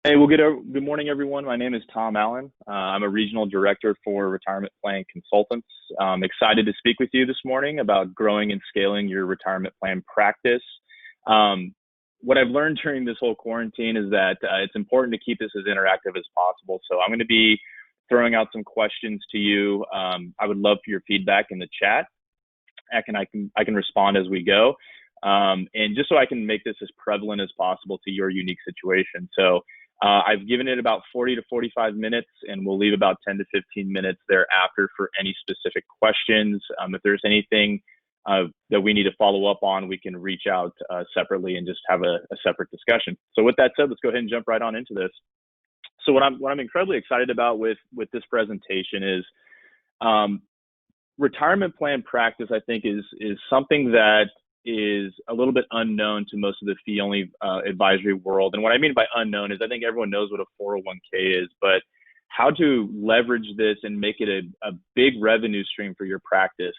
Hey, well, good morning, everyone. My name is Tom Allen. I'm a regional director for retirement plan consultants. I'm excited to speak with you this morning about growing and scaling your retirement plan practice. What I've learned during this whole quarantine is that it's important to keep this as interactive as possible. So I'm going to be throwing out some questions to you. I would love for your feedback in the chat. I can respond as we go. And just so I can make this as prevalent as possible to your unique situation. So I've given it about 40 to 45 minutes, and we'll leave about 10 to 15 minutes thereafter for any specific questions. If there's anything that we need to follow up on, we can reach out separately and just have a separate discussion. So with that said, let's go ahead and jump right on into this. So what I'm incredibly excited about with this presentation is retirement plan practice. I think is something that is a little bit unknown to most of the fee-only advisory world. And what I mean by unknown is I think everyone knows what a 401k is, but how to leverage this and make it a big revenue stream for your practice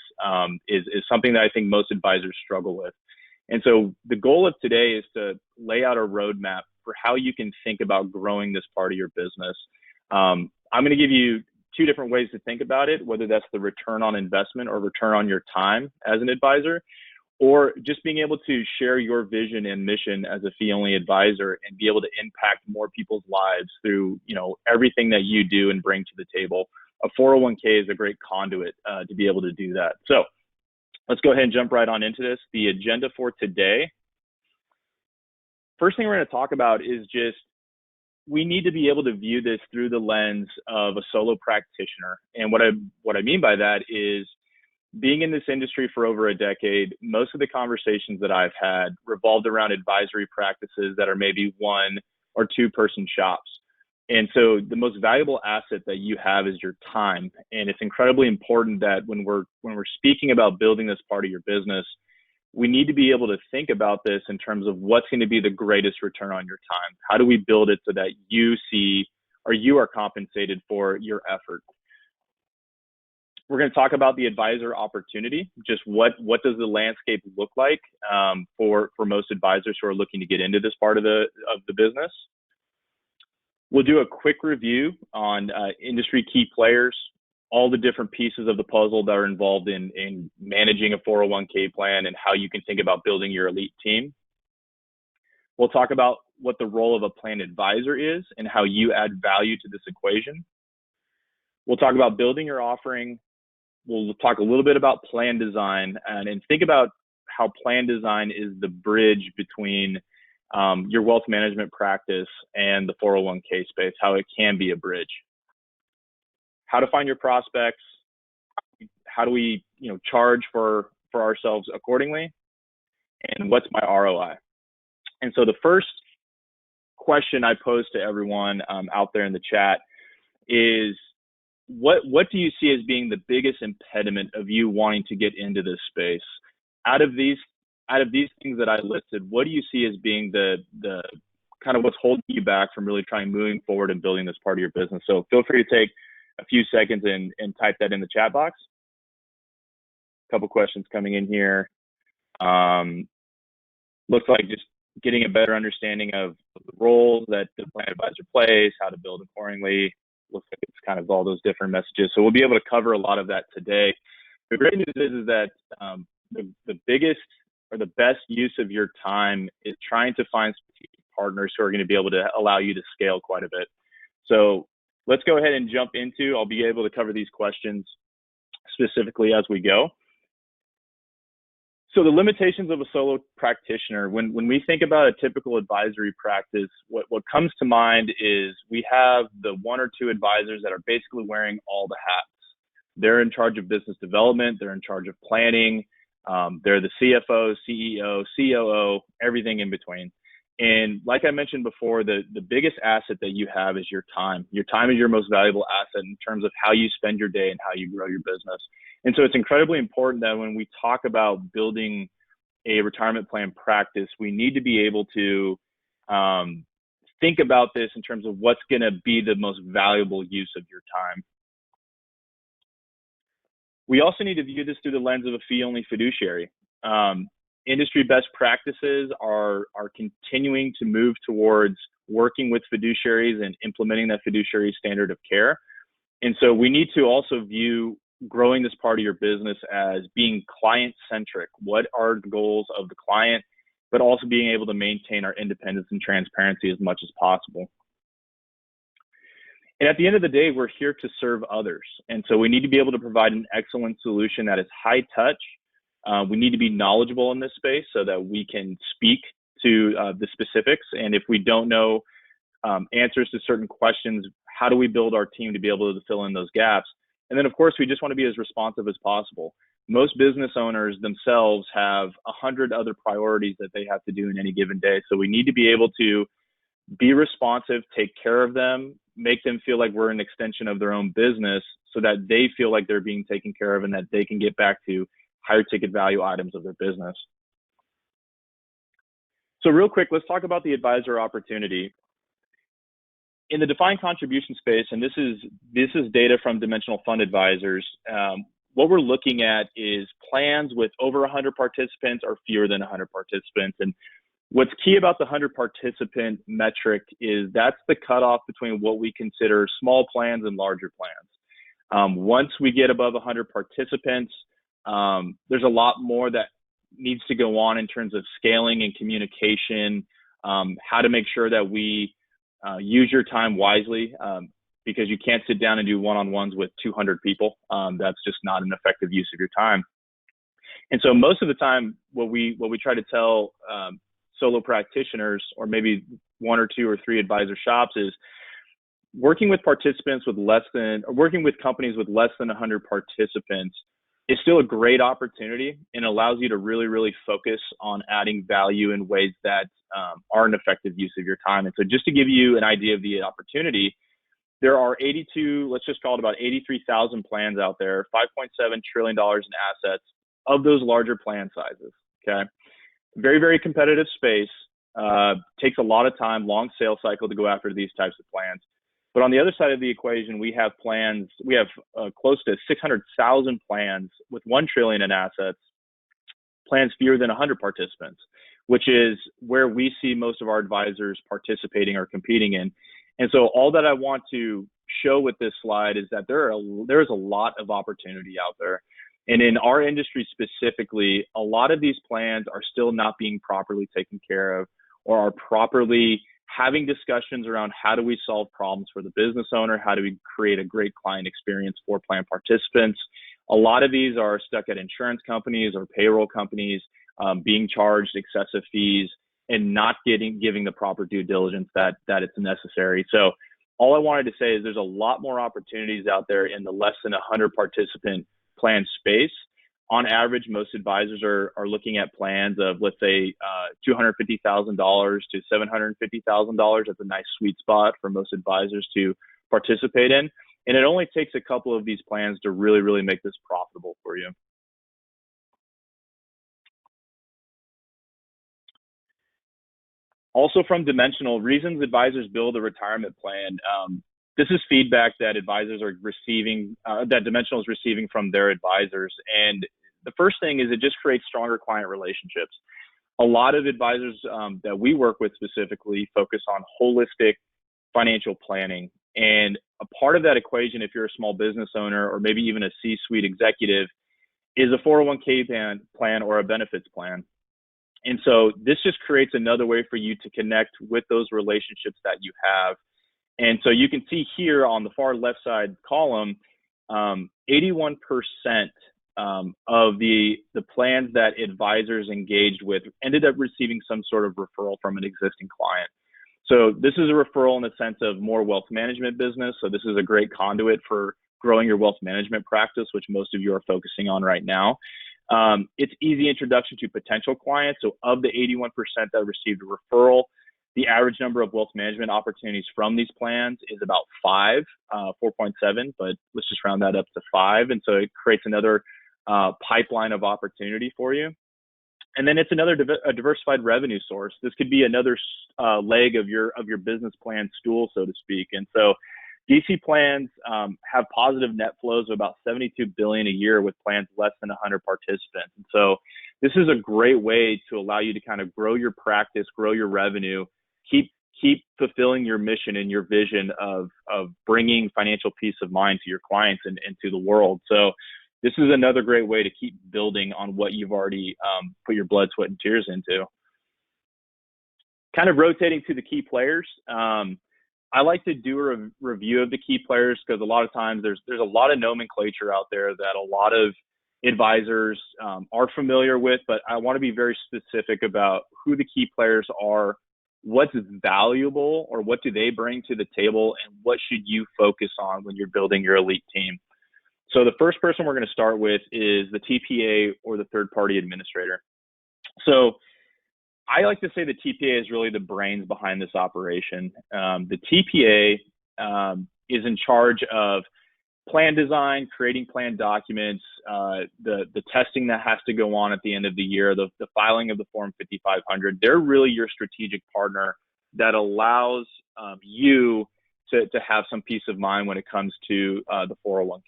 is something that I think most advisors struggle with. And so the goal of today is to lay out a roadmap for how you can think about growing this part of your business. I'm going to give you two different ways to think about it, whether that's the return on investment or return on your time as an advisor, or just being able to share your vision and mission as a fee-only advisor and be able to impact more people's lives through, everything that you do and bring to the table. A 401k is a great conduit to be able to do that. So let's go ahead and jump right on into this. The agenda for today. First thing we're going to talk about is just we need to be able to view this through the lens of a solo practitioner. And what I mean by that is, being in this industry for over a decade, most of the conversations that I've had revolved around advisory practices that are maybe one or two person shops. And so the most valuable asset that you have is your time. And it's incredibly important that when we're speaking about building this part of your business, we need to be able to think about this in terms of what's going to be the greatest return on your time. How do we build it so that you see or you are compensated for your effort? We're going to talk about the advisor opportunity. Just what does the landscape look like for most advisors who are looking to get into this part of the business. We'll do a quick review on industry key players, all the different pieces of the puzzle that are involved in managing a 401k plan and how you can think about building your elite team. We'll talk about what the role of a plan advisor is and how you add value to this equation. We'll talk about building your offering. We'll talk a little bit about plan design and think about how plan design is the bridge between your wealth management practice and the 401k space, how it can be a bridge. How to find your prospects, how do we charge for ourselves accordingly, and what's my ROI? And so the first question I pose to everyone out there in the chat is, what do you see as being the biggest impediment of you wanting to get into this space? Out of these things that I listed, what do you see as being the kind of what's holding you back from really moving forward and building this part of your business? So feel free to take a few seconds and type that in the chat box. A couple questions coming in here. Looks like just getting a better understanding of the roles that the plan advisor plays, how to build accordingly. Looks like it's kind of all those different messages. So we'll be able to cover a lot of that today. The great news is that the biggest or the best use of your time is trying to find strategic partners who are going to be able to allow you to scale quite a bit. So let's go ahead and jump into, I'll be able to cover these questions specifically as we go. So the limitations of a solo practitioner, when we think about a typical advisory practice, what comes to mind is we have the one or two advisors that are basically wearing all the hats. They're in charge of business development, they're in charge of planning, they're the CFO, CEO, COO, everything in between. And like I mentioned before, the biggest asset that you have is your time. Your time is your most valuable asset in terms of how you spend your day and how you grow your business. And so it's incredibly important that when we talk about building a retirement plan practice, we need to be able to think about this in terms of what's going to be the most valuable use of your time. We also need to view this through the lens of a fee-only fiduciary. Industry best practices are continuing to move towards working with fiduciaries and implementing that fiduciary standard of care. And so we need to also view growing this part of your business as being client-centric. What are the goals of the client, but also being able to maintain our independence and transparency as much as possible. And at the end of the day, we're here to serve others. And so we need to be able to provide an excellent solution that is high touch. We need to be knowledgeable in this space so that we can speak to the specifics. And if we don't know answers to certain questions, how do we build our team to be able to fill in those gaps? And then, of course, we just want to be as responsive as possible. Most business owners themselves have 100 other priorities that they have to do in any given day. So we need to be able to be responsive, take care of them, make them feel like we're an extension of their own business so that they feel like they're being taken care of and that they can get back to higher ticket value items of their business. So real quick, let's talk about the advisor opportunity. In the defined contribution space, and this is data from Dimensional Fund Advisors, what we're looking at is plans with over 100 participants or fewer than 100 participants. And what's key about the 100 participant metric is that's the cutoff between what we consider small plans and larger plans. Once we get above 100 participants, there's a lot more that needs to go on in terms of scaling and communication, how to make sure that we use your time wisely, because you can't sit down and do one-on-ones with 200 people. That's just not an effective use of your time. And so most of the time, what we try to tell solo practitioners, or maybe 1 or 2 or 3 advisor shops, is working with participants with working with companies with less than 100 participants is still a great opportunity and allows you to really, really focus on adding value in ways that are an effective use of your time. And so just to give you an idea of the opportunity, there are 82, let's just call it about 83,000 plans out there, $5.7 trillion in assets of those larger plan sizes, okay? Very, very competitive space, takes a lot of time, long sales cycle to go after these types of plans. But on the other side of the equation, we have plans, we have close to 600,000 plans with $1 trillion in assets, plans fewer than 100 participants, which is where we see most of our advisors participating or competing in. And so all that I want to show with this slide is that there is a lot of opportunity out there. And in our industry specifically, a lot of these plans are still not being properly taken care of, or are properly having discussions around how do we solve problems for the business owner, how do we create a great client experience for plan participants. A lot of these are stuck at insurance companies or payroll companies, being charged excessive fees and not giving the proper due diligence that it's necessary. So all I wanted to say is there's a lot more opportunities out there in the less than 100 participant plan space. On average, most advisors are looking at plans of, let's say, $250,000 to $750,000. That's a nice sweet spot for most advisors to participate in. And it only takes a couple of these plans to really, really make this profitable for you. Also from Dimensional, reasons advisors build a retirement plan. This is feedback that advisors are receiving, that Dimensional is receiving from their advisors. And the first thing is it just creates stronger client relationships. A lot of advisors that we work with specifically focus on holistic financial planning. And a part of that equation, if you're a small business owner or maybe even a C-suite executive, is a 401k plan or a benefits plan. And so this just creates another way for you to connect with those relationships that you have. And so you can see here on the far left side column, 81% of the plans that advisors engaged with ended up receiving some sort of referral from an existing client. So this is a referral in the sense of more wealth management business. So this is a great conduit for growing your wealth management practice, which most of you are focusing on right now. It's easy introduction to potential clients. So of the 81% that received a referral, the average number of wealth management opportunities from these plans is about 5, 4.7, but let's just round that up to 5. And so it creates another pipeline of opportunity for you. And then it's another diversified revenue source. This could be another leg of your business plan stool, so to speak. And so DC plans have positive net flows of about $72 billion a year with plans less than 100 participants. And so this is a great way to allow you to kind of grow your practice, grow your revenue, keep keep fulfilling your mission and your vision of bringing financial peace of mind to your clients and to the world. So this is another great way to keep building on what you've already put your blood, sweat, and tears into. Kind of rotating to the key players. I like to do a review of the key players because a lot of times there's a lot of nomenclature out there that a lot of advisors are familiar with, but I want to be very specific about who the key players are, what's valuable or what do they bring to the table, and what should you focus on when you're building your elite team. So the first person we're going to start with is the TPA or the third-party administrator. So I like to say the TPA is really the brains behind this operation. The TPA is in charge of plan design, creating plan documents, the testing that has to go on at the end of the year, the filing of the Form 5500. They're really your strategic partner that allows you to have some peace of mind when it comes to the 401k.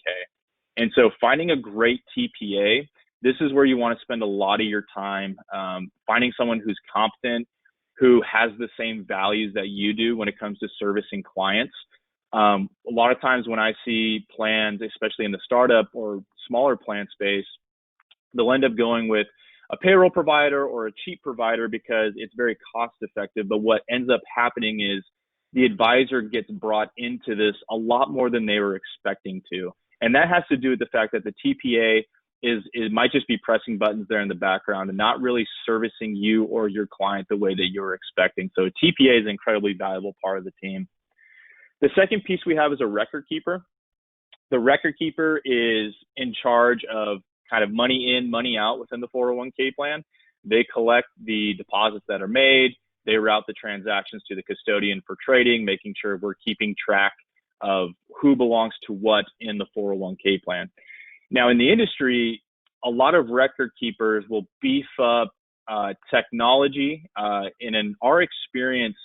And so finding a great TPA, this is where you want to spend a lot of your time finding someone who's competent, who has the same values that you do when it comes to servicing clients. A lot of times when I see plans, especially in the startup or smaller plan space, they'll end up going with a payroll provider or a cheap provider because it's very cost effective. But what ends up happening is the advisor gets brought into this a lot more than they were expecting to. And that has to do with the fact that the TPA it might just be pressing buttons there in the background and not really servicing you or your client the way that you were expecting. So a TPA is an incredibly valuable part of the team. The second piece we have is a record keeper. The record keeper is in charge of kind of money in, money out within the 401k plan. They collect the deposits that are made. They route the transactions to the custodian for trading, making sure we're keeping track of who belongs to what in the 401k plan. Now, in the industry, a lot of record keepers will beef up technology. In our experience,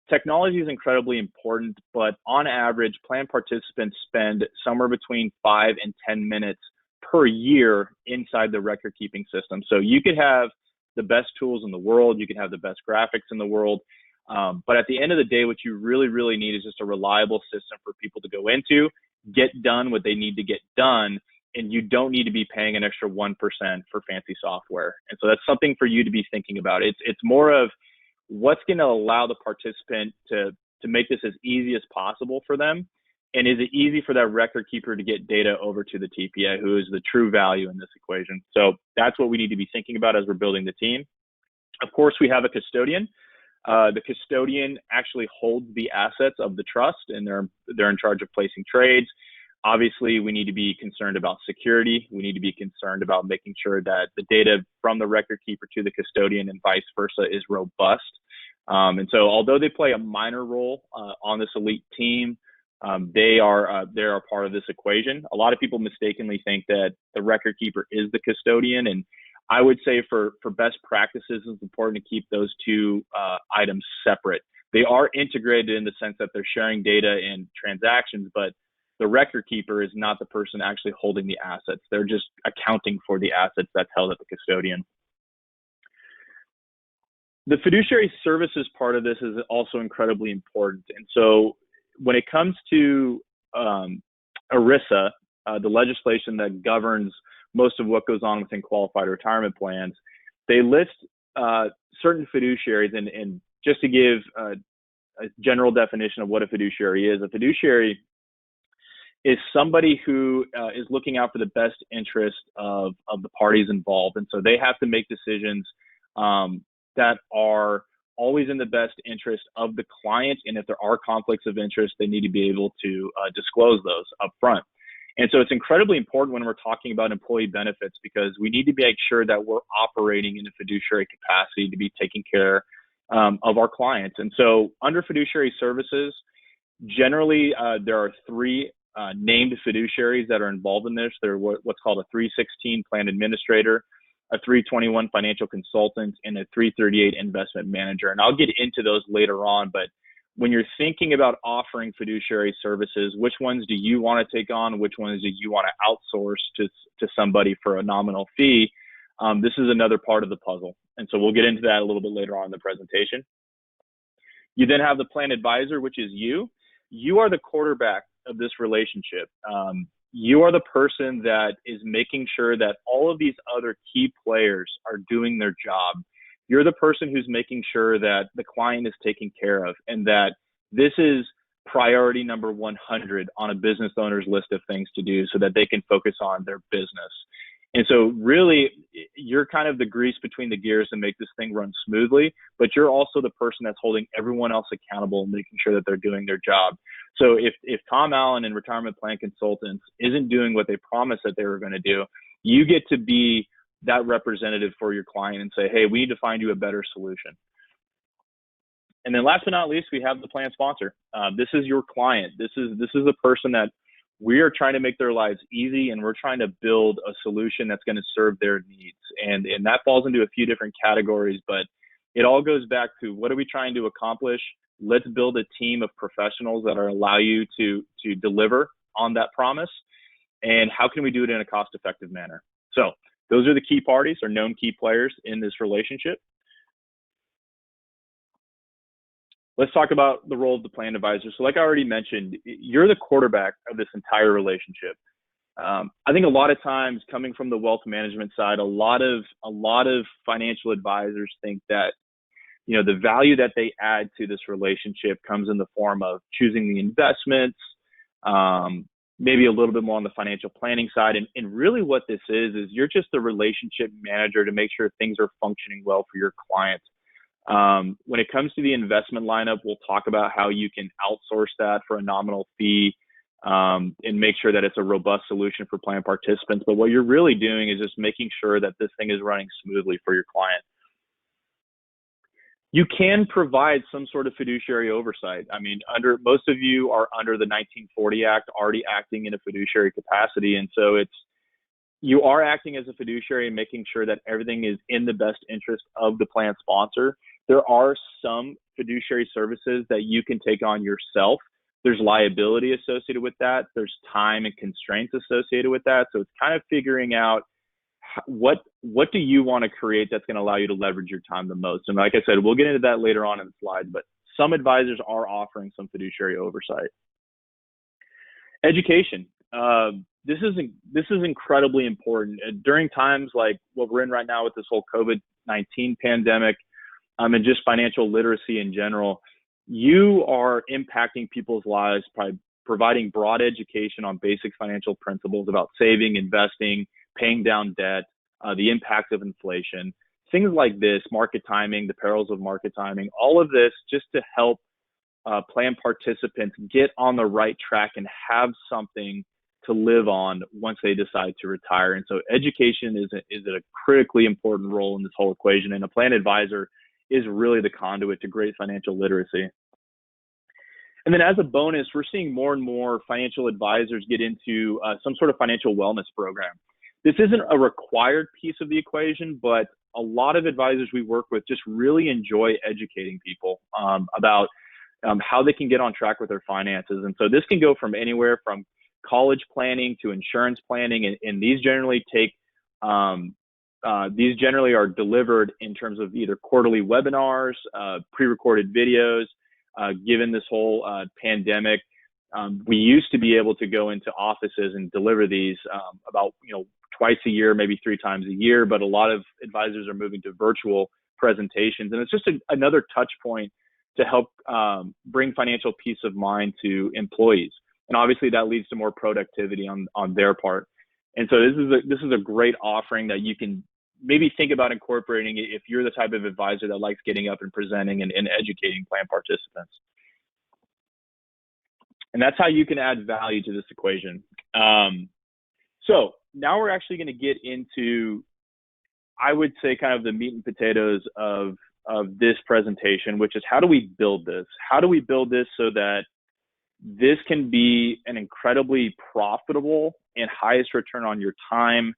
technology is incredibly important, but on average, plan participants spend somewhere between 5 and 10 minutes per year inside the record keeping system. So you could have the best tools in the world, you could have the best graphics in the world, but at the end of the day, what you really, really need is just a reliable system for people to go into, get done what they need to get done, and you don't need to be paying an extra 1% for fancy software. And so that's something for you to be thinking about. It's more of what's going to allow the participant to make this as easy as possible for them. And is it easy for that record keeper to get data over to the TPA, who is the true value in this equation? So that's what we need to be thinking about as we're building the team. Of course, we have a custodian. The custodian actually holds the assets of the trust, and they're in charge of placing trades. Obviously, we need to be concerned about security. We need to be concerned about making sure that the data from the record keeper to the custodian and vice versa is robust. And so although they play a minor role on this elite team, they are part of this equation. A lot of people mistakenly think that the record keeper is the custodian. And I would say for best practices, it's important to keep those two items separate. They are integrated in the sense that they're sharing data and transactions, but the record keeper is not the person actually holding the assets. They're just accounting for the assets that's held at the custodian. The fiduciary services part of this is also incredibly important. And so when it comes to ERISA, the legislation that governs most of what goes on within qualified retirement plans, they list certain fiduciaries. And just to give a general definition of what a fiduciary is somebody who is looking out for the best interest of the parties involved. And so they have to make decisions that are always in the best interest of the client. And if there are conflicts of interest, they need to be able to disclose those up front. And so it's incredibly important when we're talking about employee benefits, because we need to make sure that we're operating in a fiduciary capacity to be taking care of our clients. And so under fiduciary services, generally there are three named fiduciaries that are involved in this. They're what's called a 316 plan administrator, a 321 financial consultant, and a 338 investment manager. And I'll get into those later on, but when you're thinking about offering fiduciary services, which ones do you want to take on? Which ones do you want to outsource to somebody for a nominal fee? This is another part of the puzzle. And so we'll get into that a little bit later on in the presentation. You then have the plan advisor, which is you. You are the quarterback of this relationship. You are the person that is making sure that all of these other key players are doing their job. You're the person who's making sure that the client is taken care of and that this is priority number 100 on a business owner's list of things to do so that they can focus on their business. And so really, you're kind of the grease between the gears to make this thing run smoothly, but you're also the person that's holding everyone else accountable and making sure that they're doing their job. So if Tom Allen and Retirement Plan Consultants isn't doing what they promised that they were going to do, you get to be that representative for your client and say, hey, we need to find you a better solution. And then last but not least, we have the plan sponsor. This is your client. This is the person that we are trying to make their lives easy, and we're trying to build a solution that's going to serve their needs. And that falls into a few different categories, but it all goes back to what are we trying to accomplish? Let's build a team of professionals that are allow you to deliver on that promise. And how can we do it in a cost-effective manner? So those are the key parties or known key players in this relationship. Let's talk about the role of the plan advisor. So like I already mentioned, you're the quarterback of this entire relationship. I think a lot of times coming from the wealth management side, a lot of financial advisors think that, you know, the value that they add to this relationship comes in the form of choosing the investments, maybe a little bit more on the financial planning side. And really what this is you're just the relationship manager to make sure things are functioning well for your client. When it comes to the investment lineup, we'll talk about how you can outsource that for a nominal fee and make sure that it's a robust solution for plan participants. But what you're really doing is just making sure that this thing is running smoothly for your client. You can provide some sort of fiduciary oversight. I mean, most of you are under the 1940 Act, already acting in a fiduciary capacity. And so you are acting as a fiduciary and making sure that everything is in the best interest of the plan sponsor. There are some fiduciary services that you can take on yourself. There's liability associated with that. There's time and constraints associated with that. So it's kind of figuring out what do you want to create that's going to allow you to leverage your time the most. And like I said, we'll get into that later on in the slide, but some advisors are offering some fiduciary oversight. Education. This is incredibly important during times like what we're in right now with this whole COVID-19 pandemic, and just financial literacy in general. You are impacting people's lives by providing broad education on basic financial principles about saving, investing, paying down debt, the impact of inflation, things like this, market timing, the perils of market timing, all of this just to help plan participants get on the right track and have something to live on once they decide to retire. And so education is a critically important role in this whole equation. And a plan advisor is really the conduit to great financial literacy. And then as a bonus, we're seeing more and more financial advisors get into some sort of financial wellness program. This isn't a required piece of the equation, but a lot of advisors we work with just really enjoy educating people about how they can get on track with their finances. And so this can go from anywhere from college planning to insurance planning, and these generally are delivered in terms of either quarterly webinars, pre-recorded videos. Given this whole pandemic, we used to be able to go into offices and deliver these about twice a year, maybe 3 times a year, but a lot of advisors are moving to virtual presentations, and it's just another touch point to help bring financial peace of mind to employees. And obviously that leads to more productivity on their part. And so this is a great offering that you can maybe think about incorporating if you're the type of advisor that likes getting up and presenting and educating plan participants. And that's how you can add value to this equation. So now we're actually going to get into, I would say, kind of the meat and potatoes of this presentation, which is how do we build this? How do we build this so that this can be an incredibly profitable and highest return on your time?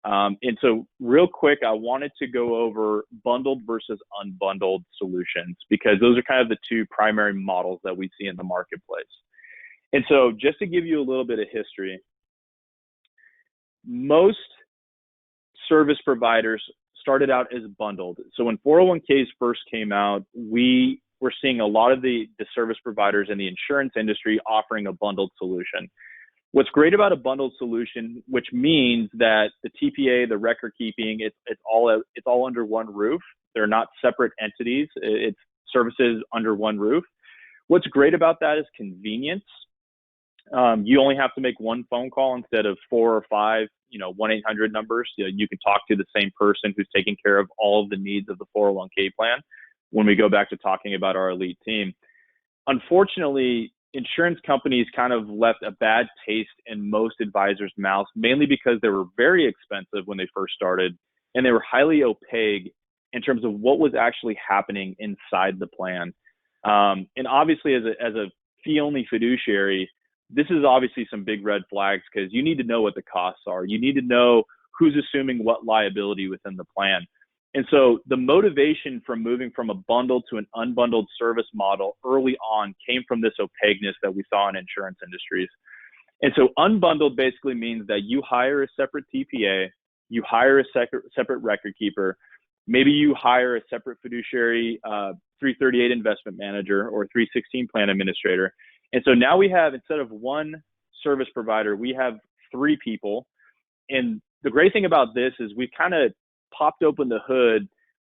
And so real quick, I wanted to go over bundled versus unbundled solutions, because those are kind of the two primary models that we see in the marketplace. And so just to give you a little bit of history, most service providers started out as bundled. So when 401ks first came out, we we're seeing a lot of the service providers in the insurance industry offering a bundled solution. What's great about a bundled solution, which means that the TPA, the record keeping, it's all under one roof. They're not separate entities. It's services under one roof. What's great about that is convenience. You only have to make one phone call instead of 4 or 5, 1-800 numbers. You can talk to the same person who's taking care of all of the needs of the 401k plan when we go back to talking about our elite team. Unfortunately, insurance companies kind of left a bad taste in most advisors' mouths, mainly because they were very expensive when they first started, and they were highly opaque in terms of what was actually happening inside the plan. And obviously, as a fee-only fiduciary, this is obviously some big red flags, because you need to know what the costs are. You need to know who's assuming what liability within the plan. And so the motivation from moving from a bundled to an unbundled service model early on came from this opaqueness that we saw in insurance industries. And so unbundled basically means that you hire a separate TPA, you hire a separate record keeper, maybe you hire a separate fiduciary 338 investment manager or 316 plan administrator. And so now we have, instead of one service provider, we have 3 people. And the great thing about this is we kind of popped open the hood,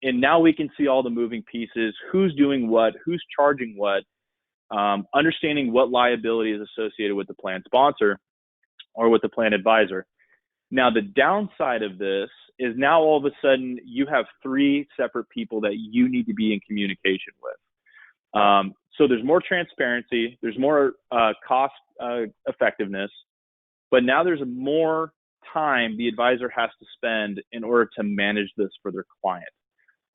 and now we can see all the moving pieces, who's doing what, who's charging what, understanding what liability is associated with the plan sponsor or with the plan advisor. Now, the downside of this is now all of a sudden you have 3 separate people that you need to be in communication with. So there's more transparency, there's more cost effectiveness, but now there's more time the advisor has to spend in order to manage this for their client.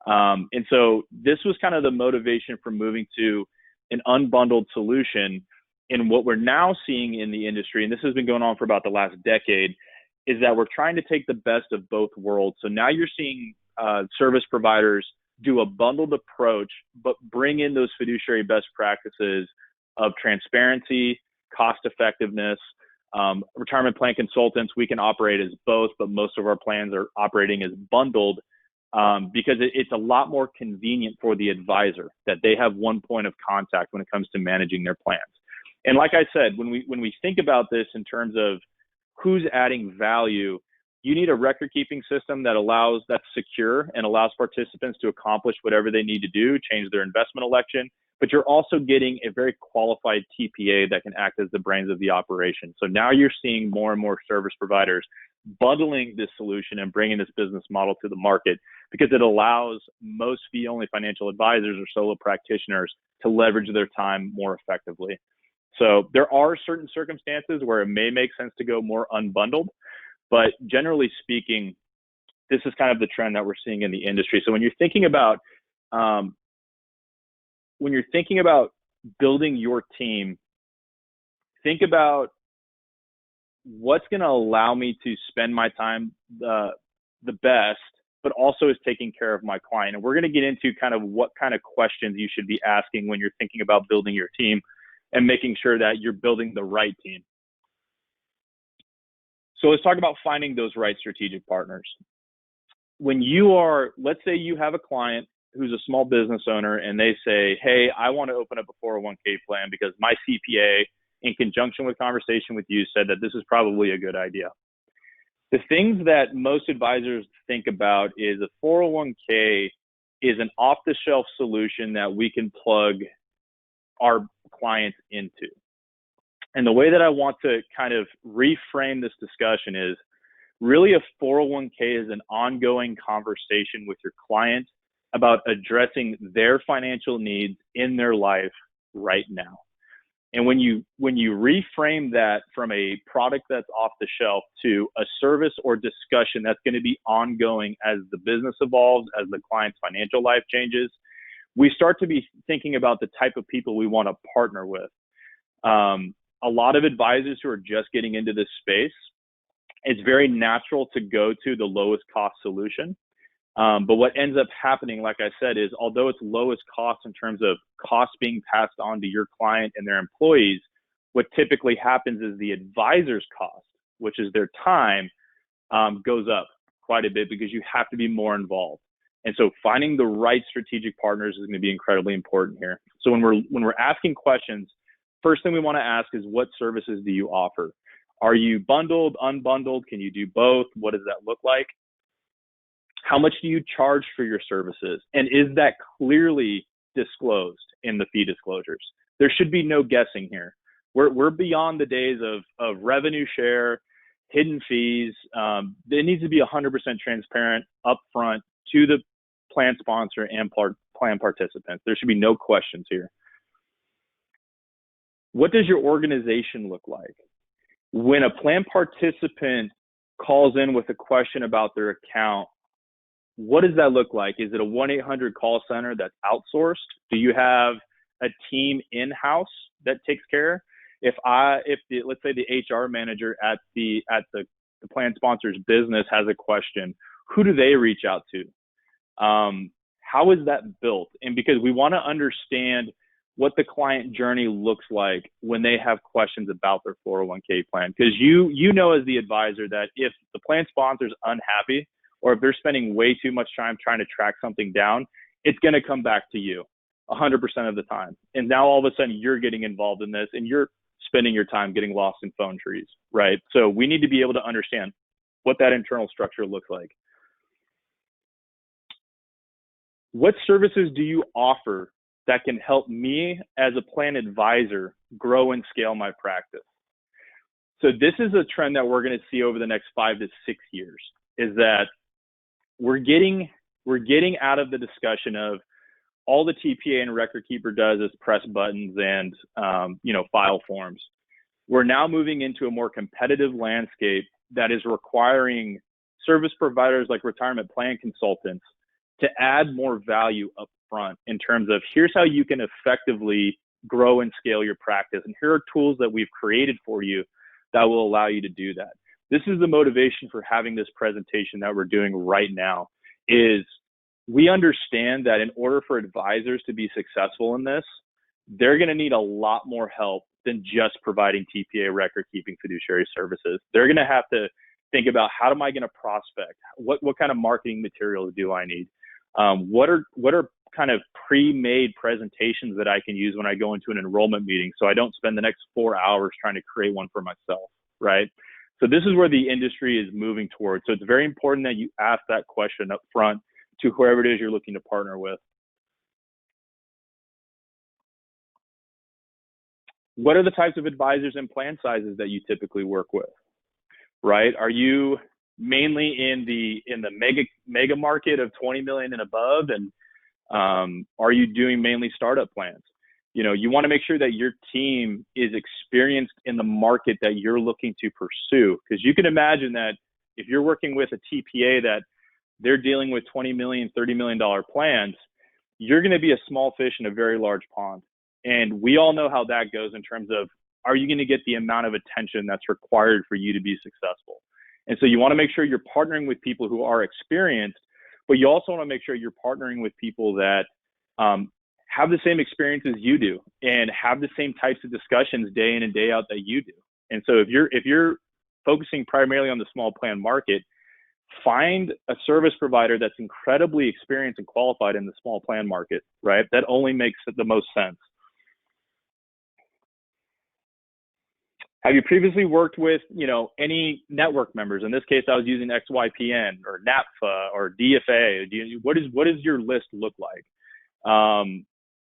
And so this was kind of the motivation for moving to an unbundled solution. And what we're now seeing in the industry, and this has been going on for about the last decade, is that we're trying to take the best of both worlds. So now you're seeing service providers do a bundled approach, but bring in those fiduciary best practices of transparency, cost effectiveness. Retirement plan consultants, we can operate as both, but most of our plans are operating as bundled because it's a lot more convenient for the advisor that they have one point of contact when it comes to managing their plans. And like I said, when we think about this in terms of who's adding value, you need a record keeping system that's secure and allows participants to accomplish whatever they need to do, change their investment election, but you're also getting a very qualified TPA that can act as the brains of the operation. So now you're seeing more and more service providers bundling this solution and bringing this business model to the market, because it allows most fee-only financial advisors or solo practitioners to leverage their time more effectively. So there are certain circumstances where it may make sense to go more unbundled, but generally speaking, this is kind of the trend that we're seeing in the industry. So when you're thinking about building your team, think about what's going to allow me to spend my time the best, but also is taking care of my client. And we're going to get into kind of what kind of questions you should be asking when you're thinking about building your team and making sure that you're building the right team. So let's talk about finding those right strategic partners. When let's say you have a client who's a small business owner and they say, hey, I want to open up a 401k plan because my CPA, in conjunction with conversation with you, said that this is probably a good idea. The things that most advisors think about is a 401k is an off-the-shelf solution that we can plug our clients into. And the way that I want to kind of reframe this discussion is really a 401k is an ongoing conversation with your client about addressing their financial needs in their life right now. And when you reframe that from a product that's off the shelf to a service or discussion that's going to be ongoing as the business evolves, as the client's financial life changes, we start to be thinking about the type of people we want to partner with. A lot of advisors who are just getting into this space, it's very natural to go to the lowest cost solution. But what ends up happening, like I said, is although it's lowest cost in terms of costs being passed on to your client and their employees, what typically happens is the advisor's cost, which is their time, goes up quite a bit because you have to be more involved. And so finding the right strategic partners is going to be incredibly important here. So when we're asking questions, first thing we want to ask is, what services do you offer? Are you bundled, unbundled? Can you do both? What does that look like? How much do you charge for your services? And is that clearly disclosed in the fee disclosures? There should be no guessing here. We're beyond the days of revenue share, hidden fees. It needs to be 100% transparent upfront to the plan sponsor and plan participants. There should be no questions here. What does your organization look like? When a plan participant calls in with a question about their account, what does that look like? Is it a 1-800 call center that's outsourced? Do you have a team in-house that takes care? If let's say the HR manager at the plan sponsor's business has a question, who do they reach out to? How is that built? And because we want to understand what the client journey looks like when they have questions about their 401k plan. Because you know as the advisor that if the plan sponsor is unhappy, or if they're spending way too much time trying to track something down, it's going to come back to you 100% of the time. And now all of a sudden you're getting involved in this and you're spending your time getting lost in phone trees, right? So we need to be able to understand what that internal structure looks like. What services do you offer that can help me as a plan advisor grow and scale my practice? So this is a trend that we're going to see over the next 5 to 6 years, is that we're getting out of the discussion of all the TPA and record keeper does is press buttons and file forms. We're now moving into a more competitive landscape that is requiring service providers like retirement plan consultants to add more value up front in terms of, here's how you can effectively grow and scale your practice. And here are tools that we've created for you that will allow you to do that. This is the motivation for having this presentation that we're doing right now, is we understand that in order for advisors to be successful in this, they're going to need a lot more help than just providing TPA record keeping fiduciary services. They're going to have to think about, how am I going to prospect? What kind of marketing materials do I need? What are kind of pre-made presentations that I can use when I go into an enrollment meeting, so I don't spend the next 4 hours trying to create one for myself, right? So this is where the industry is moving towards. So it's very important that you ask that question up front to whoever it is you're looking to partner with. What are the types of advisors and plan sizes that you typically work with, right? Are you mainly in the mega market of 20 million and above, and are you doing mainly startup plans? You want to make sure that your team is experienced in the market that you're looking to pursue, because you can imagine that if you're working with a TPA that they're dealing with $20 million, $30 million plans, you're going to be a small fish in a very large pond. And we all know how that goes in terms of, are you going to get the amount of attention that's required for you to be successful? And so you want to make sure you're partnering with people who are experienced, but you also want to make sure you're partnering with people that have the same experience as you do and have the same types of discussions day in and day out that you do. And so if you're focusing primarily on the small plan market, find a service provider that's incredibly experienced and qualified in the small plan market, right? That only makes the most sense. Have you previously worked with, any network members? In this case, I was using XYPN or NAPFA or DFA. What does your list look like?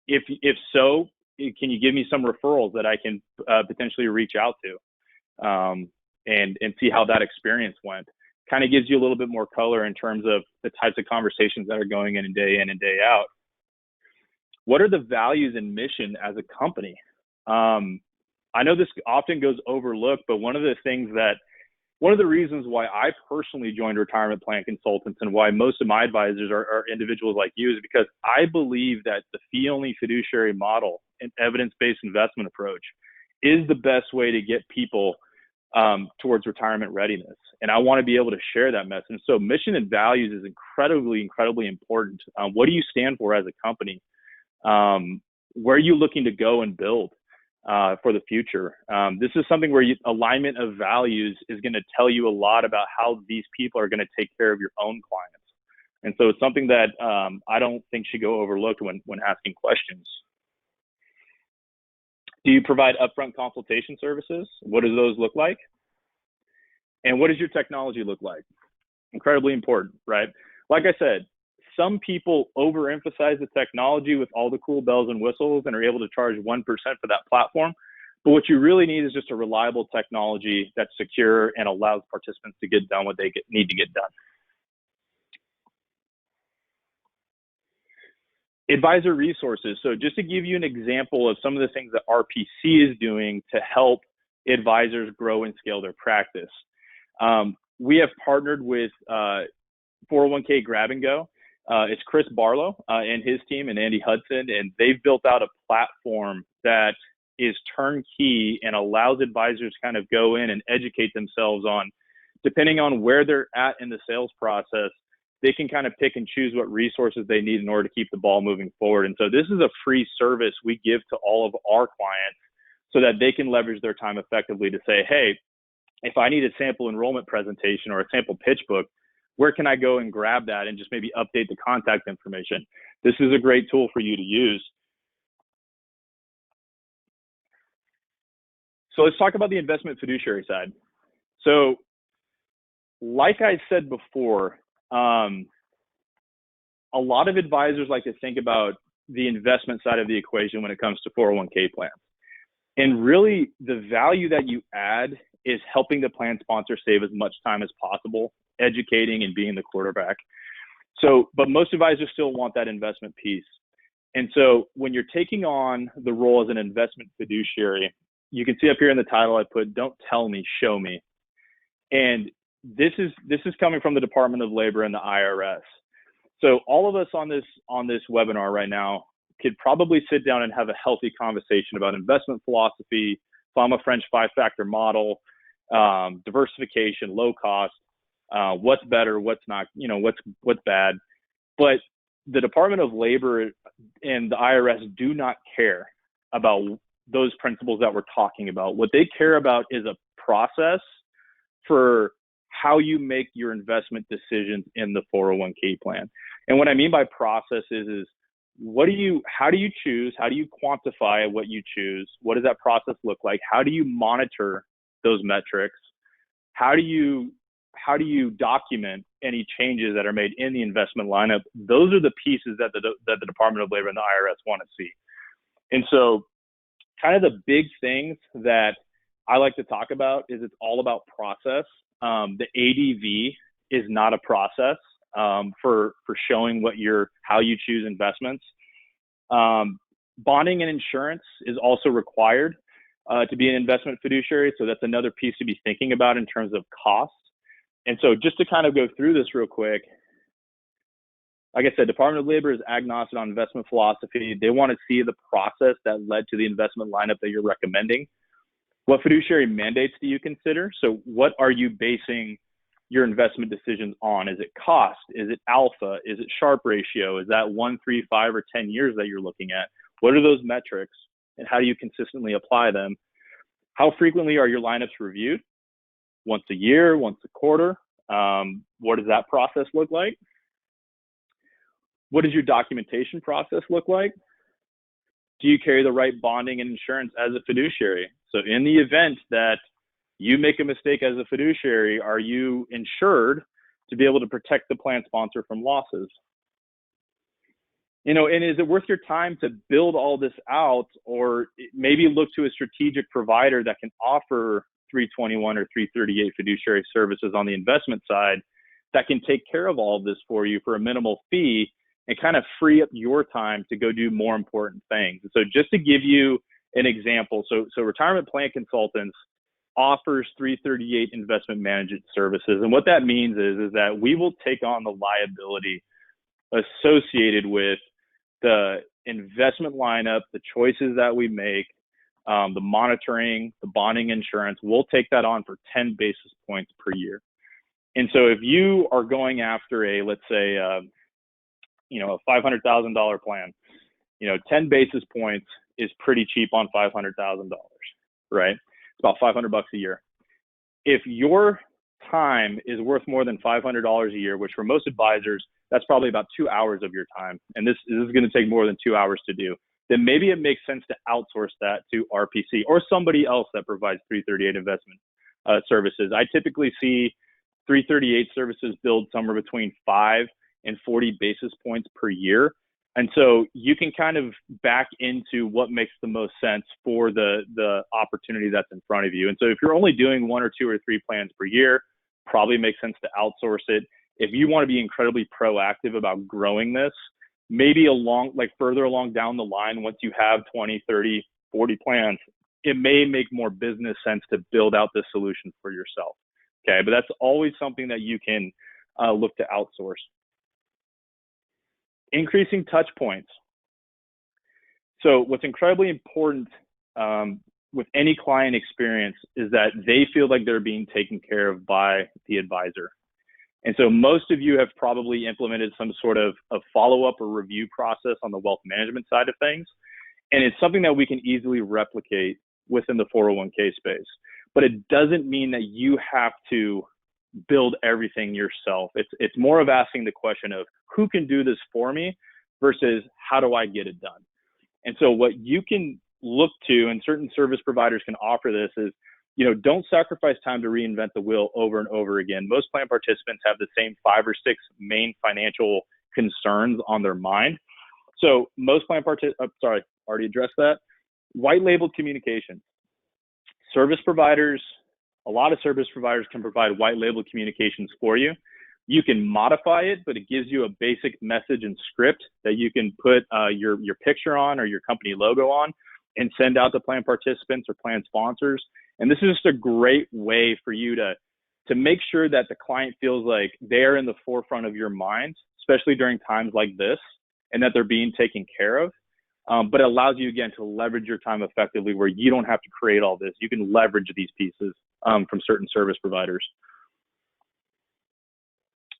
If so, can you give me some referrals that I can potentially reach out to and see how that experience went? Kind of gives you a little bit more color in terms of the types of conversations that are going in and day out. What are the values and mission as a company? I know this often goes overlooked, but one of the reasons why I personally joined Retirement Plan Consultants and why most of my advisors are individuals like you is because I believe that the fee-only fiduciary model and evidence-based investment approach is the best way to get people towards retirement readiness. And I want to be able to share that message. So mission and values is incredibly important. What do you stand for as a company? Where are you looking to go and build for the future? This is something where alignment of values is going to tell you a lot about how these people are going to take care of your own clients. And so it's something that I don't think should go overlooked when asking questions. Do you provide upfront consultation services? What do those look like? And what does your technology look like? Incredibly important, right? Like I said, some people overemphasize the technology with all the cool bells and whistles and are able to charge 1% for that platform. But what you really need is just a reliable technology that's secure and allows participants to get done what they need to get done. Advisor resources. So just to give you an example of some of the things that RPC is doing to help advisors grow and scale their practice. We have partnered with 401k Grab and Go. It's Chris Barlow and his team and Andy Hudson, and they've built out a platform that is turnkey and allows advisors to kind of go in and educate themselves on, depending on where they're at in the sales process, they can kind of pick and choose what resources they need in order to keep the ball moving forward. And so this is a free service we give to all of our clients so that they can leverage their time effectively to say, hey, if I need a sample enrollment presentation or a sample pitch book, where can I go and grab that and just maybe update the contact information? This is a great tool for you to use. So let's talk about the investment fiduciary side. So like I said before, a lot of advisors like to think about the investment side of the equation when it comes to 401k plans. And really the value that you add is helping the plan sponsor save as much time as possible, educating and being the quarterback. So, but most advisors still want that investment piece. And so when you're taking on the role as an investment fiduciary, you can see up here in the title, I put, don't tell me, show me. And this is coming from the Department of Labor and the IRS. So all of us on this webinar right now could probably sit down and have a healthy conversation about investment philosophy, Fama French 5-factor model, diversification, low cost, what's better, what's not, what's bad. But the Department of Labor and the IRS do not care about those principles that we're talking about. What they care about is a process for how you make your investment decisions in the 401k plan. And what I mean by process is how do you choose? How do you quantify what you choose? What does that process look like? How do you monitor those metrics? How do you document any changes that are made in the investment lineup? Those are the pieces that the Department of Labor and the IRS want to see. And so kind of the big things that I like to talk about is it's all about process. The ADV is not a process for showing how you choose investments. Bonding and insurance is also required to be an investment fiduciary. So that's another piece to be thinking about in terms of cost. And so just to kind of go through this real quick, like I said, Department of Labor is agnostic on investment philosophy. They want to see the process that led to the investment lineup that you're recommending. What fiduciary mandates do you consider? So what are you basing your investment decisions on? Is it cost? Is it alpha? Is it Sharpe ratio? Is that 1, 3, 5, or 10 years that you're looking at? What are those metrics and how do you consistently apply them? How frequently are your lineups reviewed? Once a year, once a quarter? What does that process look like? What does your documentation process look like? Do you carry the right bonding and insurance as a fiduciary? So in the event that you make a mistake as a fiduciary, are you insured to be able to protect the plan sponsor from losses? And is it worth your time to build all this out, or maybe look to a strategic provider that can offer 321 or 338 fiduciary services on the investment side that can take care of all of this for you for a minimal fee and kind of free up your time to go do more important things? So just to give you an example, so Retirement Plan Consultants offers 338 investment management services. And what that means is that we will take on the liability associated with the investment lineup, the choices that we make, the monitoring, the bonding, insurance. We'll take that on for 10 basis points per year. And so if you are going after let's say, a $500,000 plan, 10 basis points is pretty cheap on $500,000, right? It's about $500 a year. If your time is worth more than $500 a year, which for most advisors, that's probably about 2 hours of your time. And this is going to take more than 2 hours to do. Then maybe it makes sense to outsource that to RPC or somebody else that provides 338 investment services. I typically see 338 services billed somewhere between 5 and 40 basis points per year. And so you can kind of back into what makes the most sense for the opportunity that's in front of you. And so if you're only doing 1 or 2 or 3 plans per year, probably makes sense to outsource it. If you want to be incredibly proactive about growing this, maybe further along down the line, once you have 20, 30, 40 plans, it may make more business sense to build out this solution for yourself. Okay, but that's always something that you can look to outsource. Increasing touch points. So what's incredibly important with any client experience is that they feel like they're being taken care of by the advisor. And so most of you have probably implemented some sort of follow-up or review process on the wealth management side of things. And it's something that we can easily replicate within the 401k space. But it doesn't mean that you have to build everything yourself. It's more of asking the question of who can do this for me versus how do I get it done? And so what you can look to, and certain service providers can offer this, is, don't sacrifice time to reinvent the wheel over and over again. Most plan participants have the same 5 or 6 main financial concerns on their mind. So most plan participants, already addressed that. White labeled communication. A lot of service providers can provide white label communications for you. You can modify it, but it gives you a basic message and script that you can put your picture on or your company logo on and send out to plan participants or plan sponsors. And this is just a great way for you to make sure that the client feels like they're in the forefront of your mind, especially during times like this, and that they're being taken care of. But it allows you, again, to leverage your time effectively where you don't have to create all this. You can leverage these pieces from certain service providers.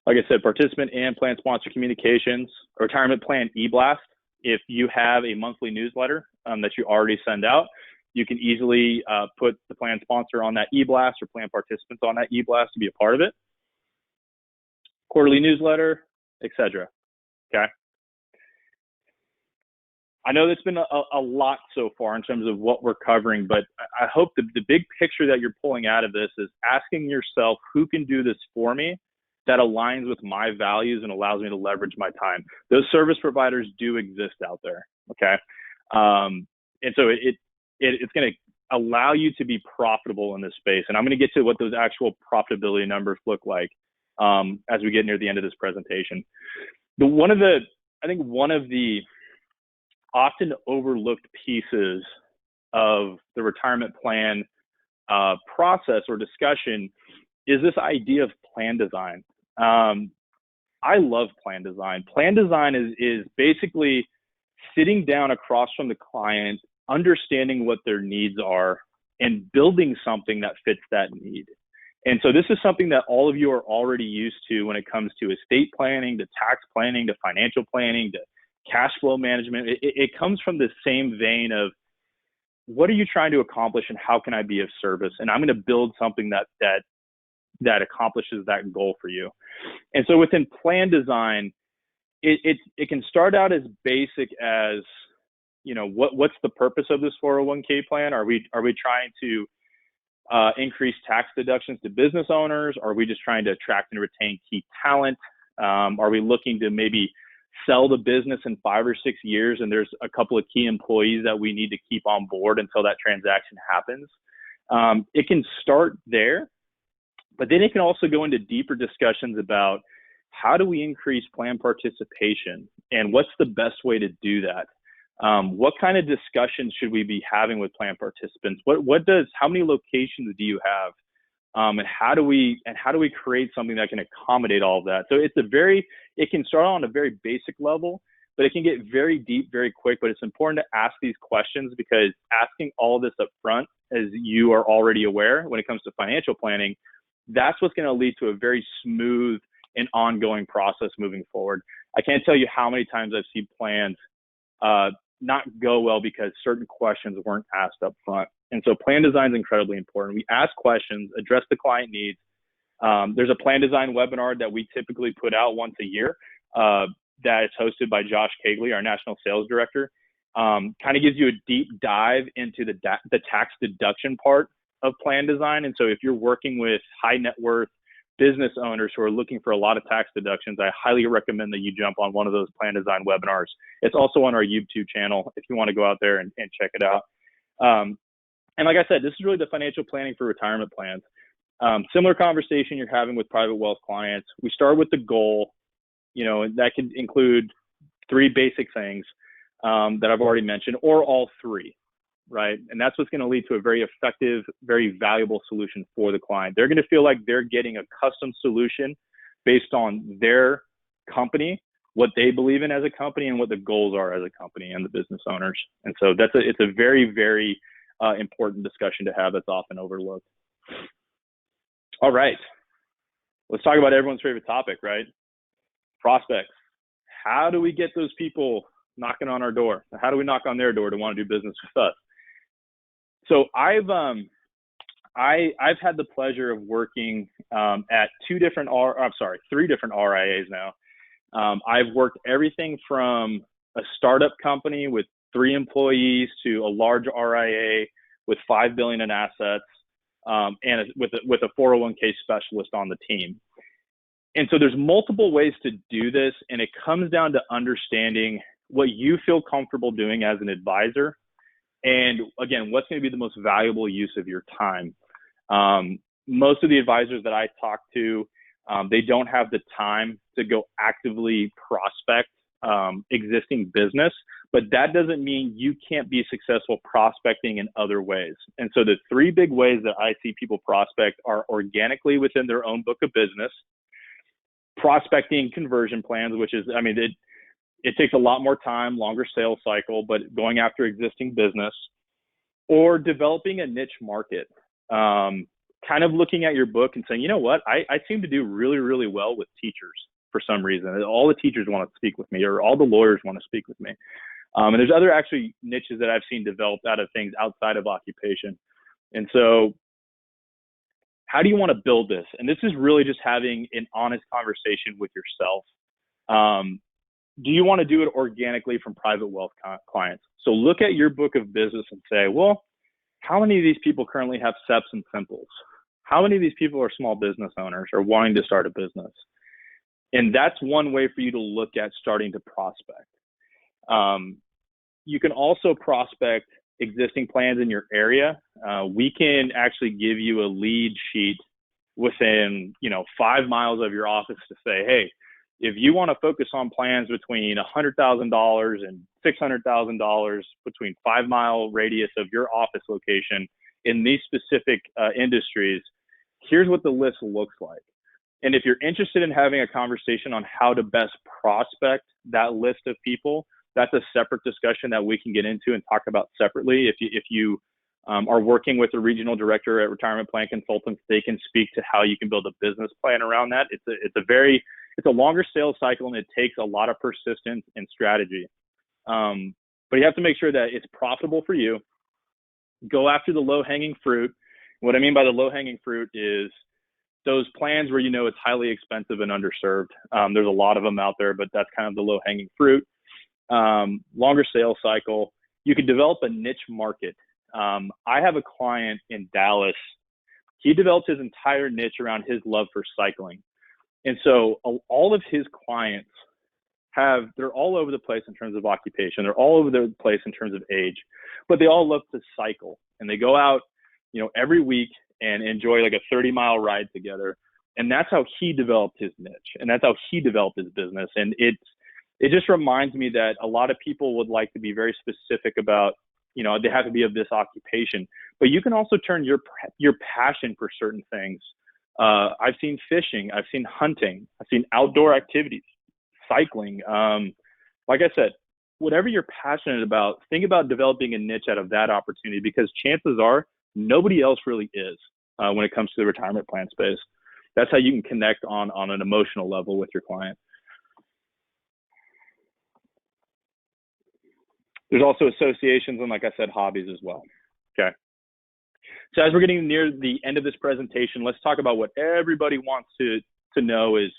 Like I said, participant and plan sponsor communications, retirement plan e-blast. If you have a monthly newsletter that you already send out, you can easily put the plan sponsor on that e-blast or plan participants on that e-blast to be a part of it. Quarterly newsletter, etc. Okay. I know there's been a lot so far in terms of what we're covering, but I hope the big picture that you're pulling out of this is asking yourself, who can do this for me that aligns with my values and allows me to leverage my time? Those service providers do exist out there, okay? And so it's going to allow you to be profitable in this space. And I'm going to get to what those actual profitability numbers look like as we get near the end of this presentation. One of the often overlooked pieces of the retirement plan process or discussion is this idea of plan design. I love plan design. Plan design is basically sitting down across from the client, understanding what their needs are, and building something that fits that need. And so this is something that all of you are already used to when it comes to estate planning, to tax planning, to financial planning, to cash flow management. It comes from the same vein of, what are you trying to accomplish and how can I be of service? And I'm going to build something that accomplishes that goal for you. And so within plan design, it can start out as basic as, what's the purpose of this 401k plan? Are we trying to increase tax deductions to business owners? Are we just trying to attract and retain key talent? Are we looking to maybe sell the business in 5 or 6 years and there's a couple of key employees that we need to keep on board until that transaction happens? It can start there, but then it can also go into deeper discussions about how do we increase plan participation and what's the best way to do that? What kind of discussions should we be having with plan participants? How many locations do you have? And how do we create something that can accommodate all of that? So it can start on a very basic level, but it can get very deep very quick. But it's important to ask these questions, because asking all of this up front, as you are already aware, when it comes to financial planning, that's what's going to lead to a very smooth and ongoing process moving forward. I can't tell you how many times I've seen plans not go well because certain questions weren't asked up front. And so plan design is incredibly important. We ask questions, address the client needs. There's a plan design webinar that we typically put out once a year. that is hosted by Josh Cagley, our national sales director. Kind of gives you a deep dive into the tax deduction part of plan design. And so if you're working with high net worth business owners who are looking for a lot of tax deductions, I highly recommend that you jump on one of those plan design webinars. It's also on our YouTube channel if you want to go out there and check it out. And like I said, this is really the financial planning for retirement plans. Similar conversation you're having with private wealth clients. We start with the goal, that can include 3 basic things that I've already mentioned, or all 3, right? And that's what's going to lead to a very effective, very valuable solution for the client. They're going to feel like they're getting a custom solution based on their company, what they believe in as a company, and what the goals are as a company and the business owners. And so it's a very, very important discussion to have that's often overlooked. All right, let's talk about everyone's favorite topic, right? Prospects. How do we get those people knocking on our door? How do we knock on their door to want to do business with us? So I've had the pleasure of working at 3 different RIAs now. I've worked everything from a startup company with 3 employees to a large RIA with $5 billion in assets, and with a 401k specialist on the team. And so there's multiple ways to do this, and it comes down to understanding what you feel comfortable doing as an advisor, and again, what's going to be the most valuable use of your time. Most of the advisors that I talk to, they don't have the time to go actively prospect existing business, but that doesn't mean you can't be successful prospecting in other ways. And so the 3 big ways that I see people prospect are organically within their own book of business, prospecting conversion plans, which is, it takes a lot more time, longer sales cycle, but going after existing business, or developing a niche market. Kind of looking at your book and saying, you know what, I seem to do really, really well with teachers for some reason. All the teachers want to speak with me, or all the lawyers want to speak with me. And there's other actually niches that I've seen developed out of things outside of occupation. And so how do you want to build this? And this is really just having an honest conversation with yourself. Do you want to do it organically from private wealth clients? So look at your book of business and say, well, how many of these people currently have SEPs and Simples? How many of these people are small business owners or wanting to start a business? And that's one way for you to look at starting to prospect. You can also prospect existing plans in your area. We can actually give you a lead sheet within 5 miles of your office to say, hey, if you want to focus on plans between $100,000 and $600,000 between 5-mile radius of your office location in these specific industries, here's what the list looks like. And if you're interested in having a conversation on how to best prospect that list of people, that's a separate discussion that we can get into and talk about separately. If you are working with a regional director at Retirement Plan Consultants, they can speak to how you can build a business plan around that. It's a longer sales cycle, and it takes a lot of persistence and strategy. But you have to make sure that it's profitable for you. Go after the low-hanging fruit. What I mean by the low-hanging fruit is those plans where it's highly expensive and underserved. There's a lot of them out there, but that's kind of the low-hanging fruit. Longer sales cycle. You can develop a niche market. I have a client in Dallas. He developed his entire niche around his love for cycling. And so all of his clients they're all over the place in terms of occupation. They're all over the place in terms of age, but they all love to cycle, and they go out, every week and enjoy like a 30-mile ride together. And that's how he developed his niche, and that's how he developed his business. And it just reminds me that a lot of people would like to be very specific about, they have to be of this occupation, but you can also turn your passion for certain things. I've seen fishing, I've seen hunting, I've seen outdoor activities, cycling. Like I said, whatever you're passionate about, think about developing a niche out of that opportunity, because chances are nobody else really is when it comes to the retirement plan space. That's how you can connect on an emotional level with your client. There's also associations and, like I said, hobbies as well. Okay. So as we're getting near the end of this presentation, let's talk about what everybody wants to know is,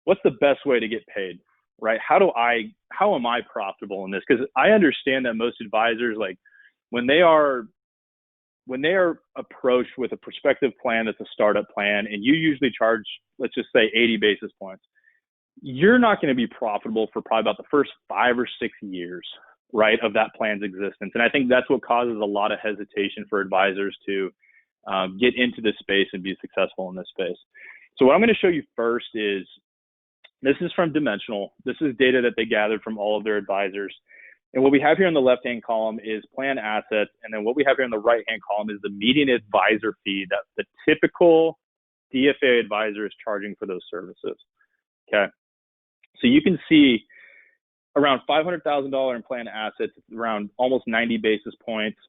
what's the best way to get paid? right? How am I profitable in this? Because I understand that most advisors, like when they are approached with a prospective plan that's a startup plan, and you usually charge, let's just say 80 basis points, you're not going to be profitable for probably about the first 5 or 6 years, right, of that plan's existence. And I think that's what causes a lot of hesitation for advisors to get into this space and be successful in this space. So what I'm going to show you first is, this is from Dimensional. This is data that they gathered from all of their advisors. And what we have here in the left-hand column is plan assets. And then what we have here in the right-hand column is the median advisor fee that the typical DFA advisor is charging for those services. Okay. So you can see around $500,000 in plan assets, around almost 90 basis points,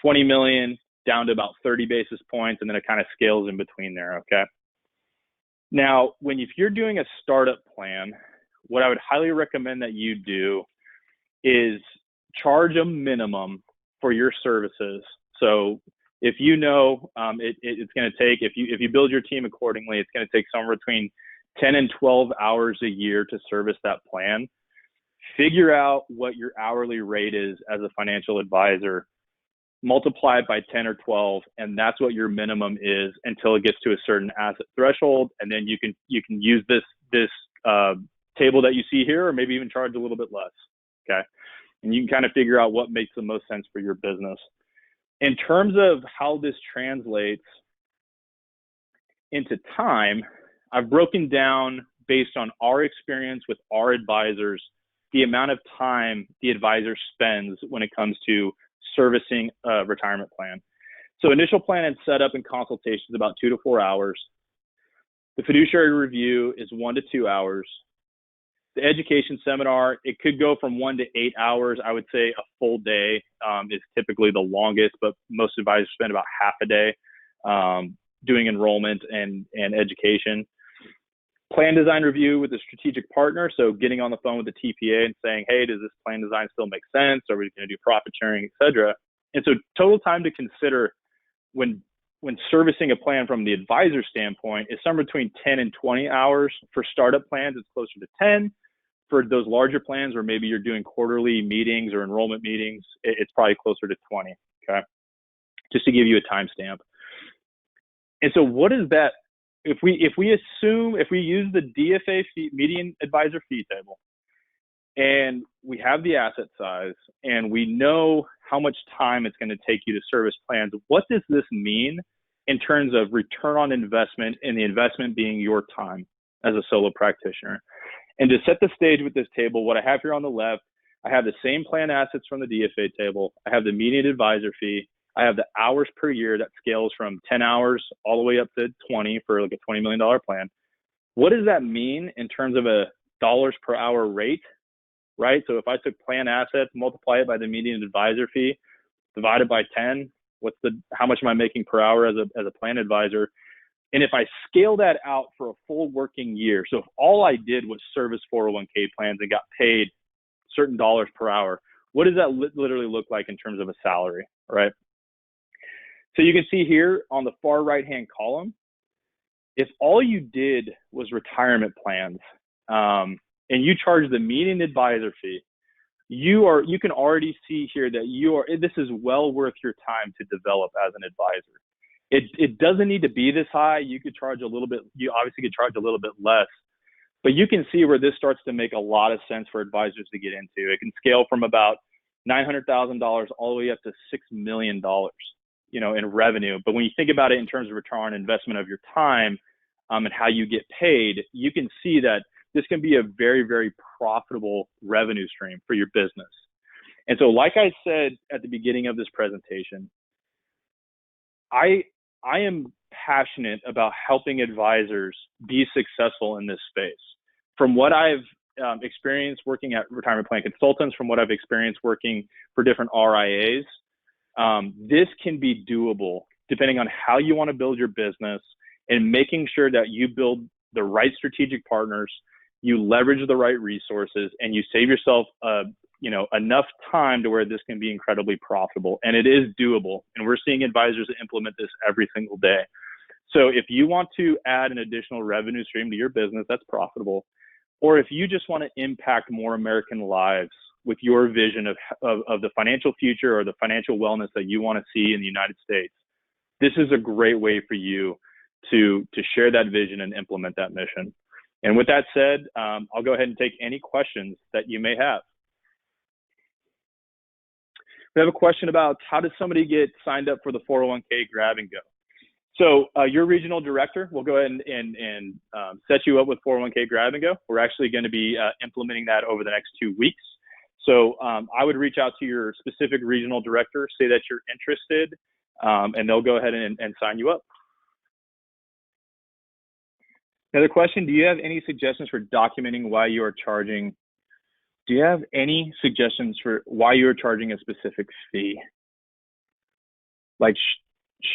20 million down to about 30 basis points, and then it kind of scales in between there. Okay. Now, if you're doing a startup plan, what I would highly recommend that you do is charge a minimum for your services. So if you know it's going to take, if you build your team accordingly, it's going to take somewhere between 10 and 12 hours a year to service that plan. Figure out what your hourly rate is as a financial advisor, multiply it by 10 or 12, and that's what your minimum is until it gets to a certain asset threshold. And then you can use this table that you see here, or maybe even charge a little bit less. Okay. And you can kind of figure out what makes the most sense for your business. In terms of how this translates into time, I've broken down, based on our experience with our advisors, the amount of time the advisor spends when it comes to servicing a retirement plan. So initial plan and setup and consultation is about 2 to 4 hours. The fiduciary review is 1 to 2 hours. The education seminar, it could go from 1 to 8 hours. I would say a full day is typically the longest, but most advisors spend about half a day doing enrollment and education. Plan design review with a strategic partner. So getting on the phone with the TPA and saying, hey, does this plan design still make sense? Are we going to do profit sharing, et cetera? And so total time to consider when servicing a plan from the advisor standpoint is somewhere between 10 and 20 hours. For startup plans, it's closer to 10. For those larger plans where maybe you're doing quarterly meetings or enrollment meetings, it's probably closer to 20, okay? Just to give you a timestamp. And so what is that? If we use the DFA fee, median advisor fee table, and we have the asset size, and we know how much time it's going to take you to service plans, what does this mean in terms of return on investment, and the investment being your time as a solo practitioner? And to set the stage with this table, what I have here on the left, I have the same plan assets from the DFA table. I have the median advisor fee. I have the hours per year that scales from 10 hours all the way up to 20 for like a $20 million plan. What does that mean in terms of a dollars per hour rate, right? So if I took plan assets, multiply it by the median advisor fee, divided by 10, how much am I making per hour as a plan advisor? And if I scale that out for a full working year, so if all I did was service 401k plans and got paid certain dollars per hour, what does that literally look like in terms of a salary, right? So you can see here on the far right-hand column, if all you did was retirement plans and you charge the median advisor fee, you can already see here that this is well worth your time to develop as an advisor. It doesn't need to be this high. You could charge a little bit. You obviously could charge a little bit less, but you can see where this starts to make a lot of sense for advisors to get into. It can scale from about $900,000 all the way up to $6 million. In revenue. But when you think about it in terms of return on investment of your time and how you get paid, you can see that this can be a very, very profitable revenue stream for your business. And so, like I said at the beginning of this presentation, I am passionate about helping advisors be successful in this space. From what I've experienced working at retirement plan consultants, from what I've experienced working for different RIAs, this can be doable depending on how you want to build your business and making sure that you build the right strategic partners, you leverage the right resources, and you save yourself enough time to where this can be incredibly profitable. And it is doable. And we're seeing advisors implement this every single day. So if you want to add an additional revenue stream to your business that's profitable, or if you just want to impact more American lives with your vision of the financial future or the financial wellness that you want to see in the United States, this is a great way for you to share that vision and implement that mission. And with that said, I'll go ahead and take any questions that you may have. We have a question about how does somebody get signed up for the 401k grab and go? So your regional director will go ahead and set you up with 401k grab and go. We're actually going to be implementing that over the next 2 weeks. So I would reach out to your specific regional director, say that you're interested, and they'll go ahead and sign you up. Another question, do you have any suggestions for documenting why you are charging? Do you have any suggestions for why you're charging a specific fee? Like,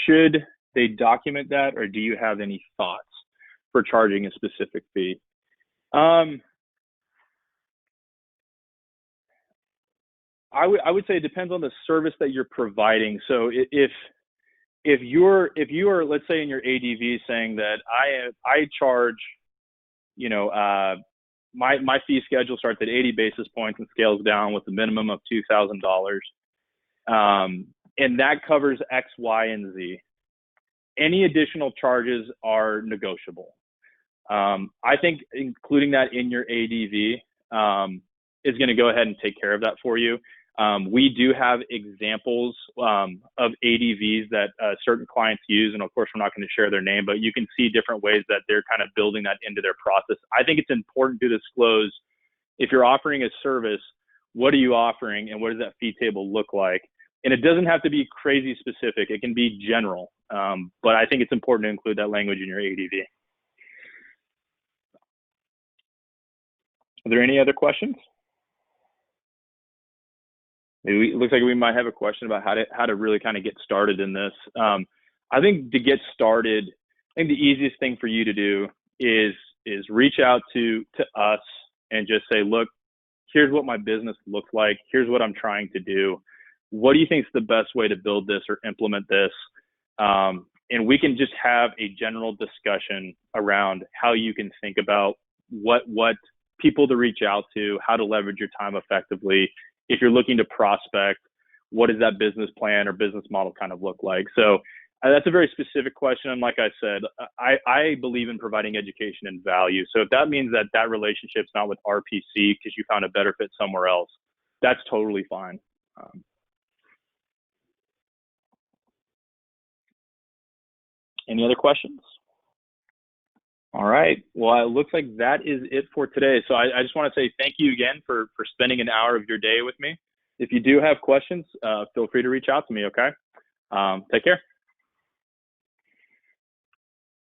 should they document that, or do you have any thoughts for charging a specific fee? I would say it depends on the service that you're providing. So if you are, let's say in your ADV saying that I charge, you know, my fee schedule starts at 80 basis points and scales down with a minimum of $2,000, and that covers X, Y, and Z. Any additional charges are negotiable. I think including that in your ADV is going to go ahead and take care of that for you. We do have examples of ADVs that certain clients use, and of course, we're not going to share their name, but you can see different ways that they're kind of building that into their process. I think it's important to disclose, if you're offering a service, what are you offering and what does that fee table look like? And it doesn't have to be crazy specific. It can be general, but I think it's important to include that language in your ADV. Are there any other questions? It looks like we might have a question about how to really kind of get started in this. I think to get started, I think the easiest thing for you to do is reach out to us and just say, look, here's what my business looks like. Here's what I'm trying to do. What do you think is the best way to build this or implement this? And we can just have a general discussion around how you can think about what people to reach out to, how to leverage your time effectively. If you're looking to prospect, what does that business plan or business model kind of look like? So that's a very specific question. And like I said, I believe in providing education and value. So if that means that relationship's not with RPC because you found a better fit somewhere else, that's totally fine. Any other questions? All right. Well, it looks like that is it for today. So I just want to say thank you again for spending an hour of your day with me. If you do have questions, feel free to reach out to me, okay? Take care.